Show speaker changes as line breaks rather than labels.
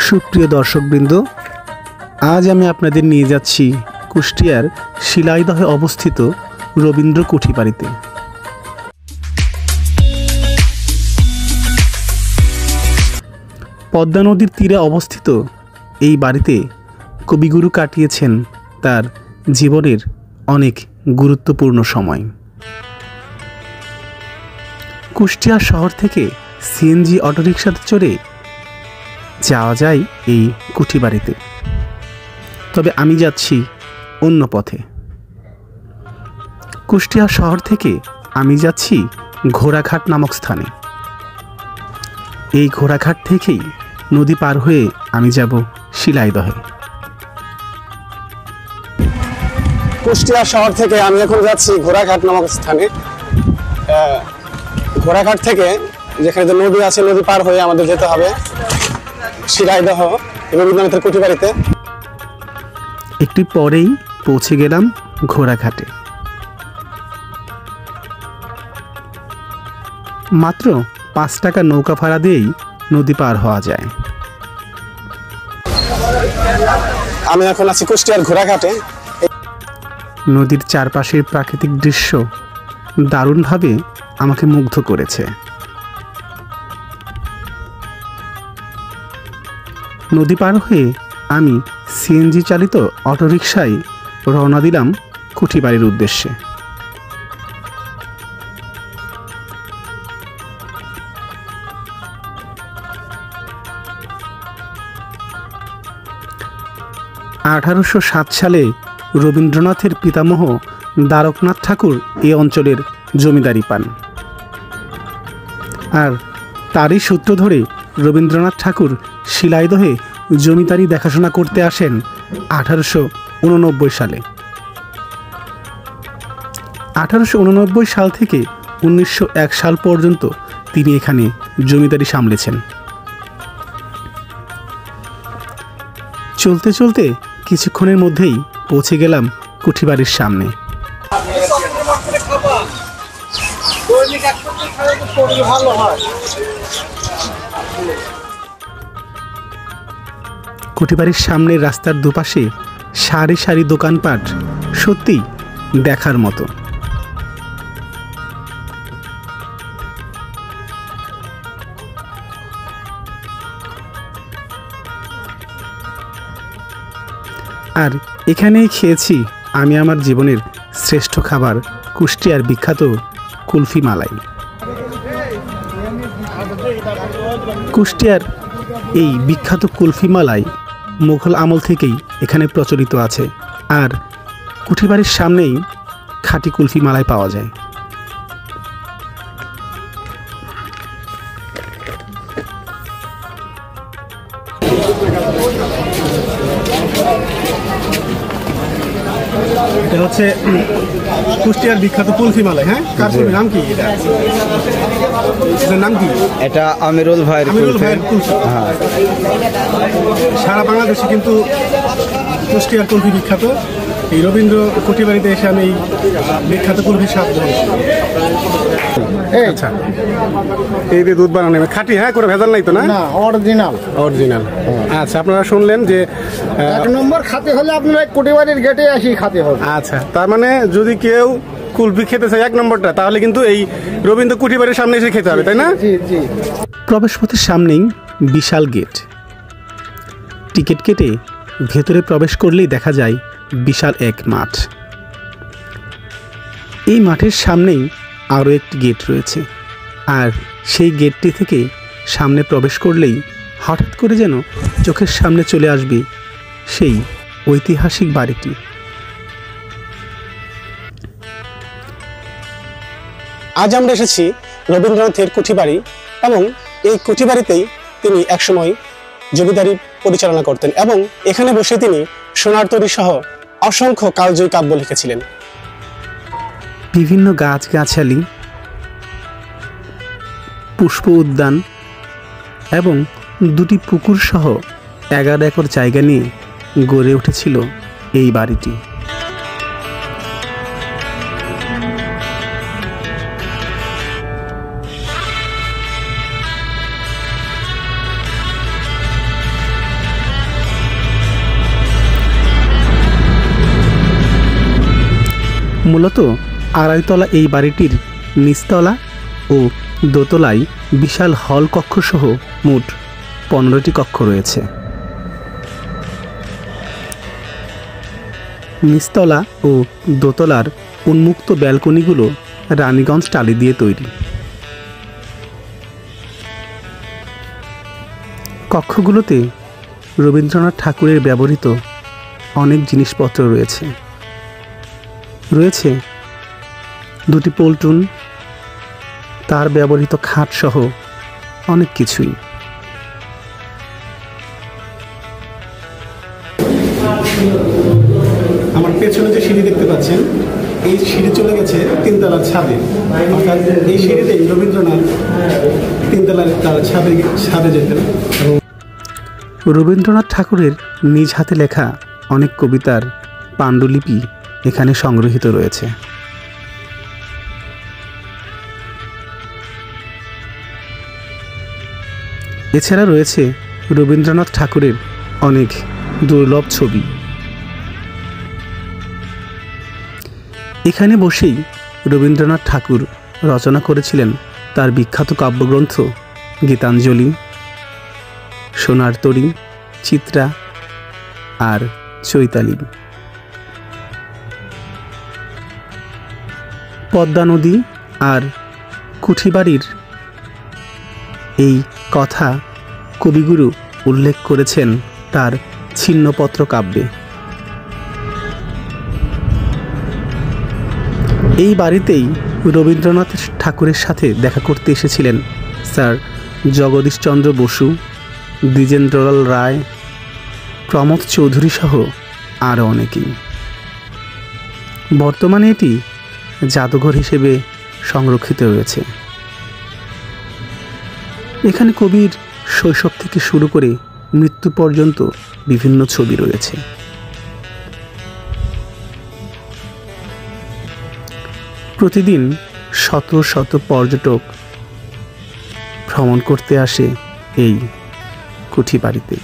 সুপ্রিয় দর্শকবৃন্দ, আজ আমি আপনাদের নিয়ে যাচ্ছি কুষ্টিয়ার শিলাইদহে অবস্থিত রবীন্দ্র কুঠিবাড়িতে। পদ্মা নদীর তীরে অবস্থিত এই বাড়িতে কবিগুরু কাটিয়েছেন তার জীবনের অনেক গুরুত্বপূর্ণ সময়। কুষ্টিয়া শহর থেকে সিএনজি অটোরিকশাতে চড়ে যাওয়া যায় এই কুঠিবাড়িতে, তবে আমি যাচ্ছি অন্য পথে। কুষ্টিয়া শহর থেকে আমি যাচ্ছি ঘোড়াঘাট নামক স্থানে। এই ঘোড়াঘাট থেকেই নদী পার হয়ে আমি যাব শিলাইদহে।
কুষ্টিয়া শহর থেকে আমি এখন যাচ্ছি ঘোড়াঘাট নামক স্থানে। ঘোড়াঘাট থেকে যেখানে নদী আছে, নদী পার হয়ে আমাদের যেতে হবে শিলাইদহ রবীন্দ্রনাথের কুঠিবাড়িতে।
একটু পরেই পৌঁছে গেলাম ঘোড়াঘাটে। মাত্র 5 টাকা নৌকা ভাড়া দিয়েই নদী পার হওয়া যায়।
আমি এখন আছি কুষ্টিয়ার ঘোড়াঘাটে।
নদীর চারপাশের প্রাকৃতিক দৃশ্য দারুণভাবে আমাকে মুগ্ধ করেছে। নদী পার হয়ে আমি সিএনজি চালিত অটোরিকশায় রওনা দিলাম কুঠিবাড়ির উদ্দেশ্যে। সালে রবীন্দ্রনাথের পিতামহ দ্বারকনাথ ঠাকুর এ অঞ্চলের জমিদারি পান, আর তারই সূত্র ধরে রবীন্দ্রনাথ ঠাকুর শিলাইদহে জমিদারি দেখাশোনা করতে আসেন 1889 সালে। 1889 সাল থেকে 1901 সাল পর্যন্ত তিনি এখানে জমিদারি সামলেছেন। চলতে চলতে কিছুক্ষণের মধ্যেই পৌঁছে গেলাম কুঠিবাড়ির সামনে। কুঠিবাড়ির সামনের রাস্তার দুপাশে সারি সারি দোকানপাট সত্যি দেখার মতো। আর এখানেই খেয়েছি আমি আমার জীবনের শ্রেষ্ঠ খাবার, কুষ্টিয়ার বিখ্যাত কুলফি মালাই। কুষ্টিয়ার এই বিখ্যাত কুলফি মালাই মুঘল আমল থেকেই এখানে প্রচলিত আছে, আর কুঠিবাড়ির সামনেই খাঁটি কুলফি মালাই পাওয়া যায়। এটা হচ্ছে কুষ্টিয়ার বিখ্যাত কুলফি মালাই। হ্যাঁ, কার নাম কি? এটার নাম কি?
এটা আমিরুল ভাইয়ের
কুলফি।
হ্যাঁ,
সারা বাংলাদেশে কিন্তু কুষ্টিয়ার কুলফি বিখ্যাত। এই রবীন্দ্র কুঠিবাড়িতে এসে আমি বিখ্যাত কুলফি স্বাদ গ্রহণ করলাম। আচ্ছা, এই যে দুধ বানানো খাঁটি, হ্যাঁ, কোনো ভেজাল নাই তো? না, অরিজিনাল। আচ্ছা, আপনারা শুনলেন যে
1 নম্বর খাতে হলে আপনারা কুঠিবাড়ির গেটে আসি খাতে হবে।
আচ্ছা, তার মানে যদি কেউ কুলফি খেতে চায় 1 নম্বরটা, তাহলে কিন্তু এই রবীন্দ্র কুঠিবাড়ির সামনে এসে খেতে হবে, তাই না?
জি জি।
প্রবেশপথের সামনেই বিশাল গেট। টিকিট কেটে ভেতরে প্রবেশ করলেই দেখা যায় বিশাল এক মাঠ। এই মাঠের সামনেই আরও একটি গেট রয়েছে, আর সেই গেটটি থেকে সামনে প্রবেশ করলেই হঠাৎ করে যেন চোখের সামনে চলে আসবে সেই ঐতিহাসিক বাড়িটি।
আজ আমরা এসেছি রবীন্দ্রনাথের কুঠিবাড়ি, এবং এই কুঠিবাড়িতেই তিনি একসময় জমিদারি পরিচালনা করতেন, এবং এখানে বসে তিনি সোনার তরী সহ অসংখ্য কালজয়ী কাব্য লিখেছিলেন।
বিভিন্ন গাছগাছালি, পুষ্প উদ্যান এবং 2টি পুকুর সহ 11 একর জায়গা নিয়ে গড়ে উঠেছিল এই বাড়িটি।
মূলত আড়াইতলা এই বাড়িটির নিচতলা ও দোতলায় বিশাল হল কক্ষসহ মোট 15টি কক্ষ রয়েছে। নিচতলা ও দোতলার উন্মুক্ত ব্যালকনিগুলো রানীগঞ্জ টালি দিয়ে তৈরি। কক্ষগুলোতে রবীন্দ্রনাথ ঠাকুরের ব্যবহৃত অনেক জিনিসপত্র রয়েছে। রয়েছে 2টি পল্টুন, তার ব্যবহৃত খাট সহ অনেক কিছুই।
আমার পেছনে যে সিঁড়ি দেখতে পাচ্ছেন, এই সিঁড়ি চলে গেছে 3 তলার ছাদে। অর্থাৎ এই সিঁড়িতেই রবীন্দ্রনাথ 3 তলার তার ছাদে যেতেন।
রবীন্দ্রনাথ ঠাকুরের নিজ হাতে লেখা অনেক কবিতার পাণ্ডুলিপি এখানে সংগৃহীত রয়েছে। এছাড়া রয়েছে রবীন্দ্রনাথ ঠাকুরের অনেক দুর্লভ ছবি। এখানে বসেই রবীন্দ্রনাথ ঠাকুর রচনা করেছিলেন তার বিখ্যাত কাব্যগ্রন্থ গীতাঞ্জলি, সোনার তরী, চিত্রা আর চৈতালি। পদ্মা নদী আর কুঠিবাড়ির এই কথা কবিগুরু উল্লেখ করেছেন তার ছিন্নপত্র কাব্যে। এই বাড়িতেই রবীন্দ্রনাথ ঠাকুরের সাথে দেখা করতে এসেছিলেন স্যার জগদীশচন্দ্র বসু, দ্বিজেন্দ্রলাল রায়, প্রমোদ চৌধুরী সহ আরও অনেকেই। বর্তমানে এটি জাদুঘর হিসেবে সংরক্ষিত রয়েছে। এখানে কবির শৈশব থেকে শুরু করে মৃত্যু পর্যন্ত বিভিন্ন ছবি রয়েছে। প্রতিদিন শত শত পর্যটক ভ্রমণ করতে আসে এই কুঠিবাড়িতে।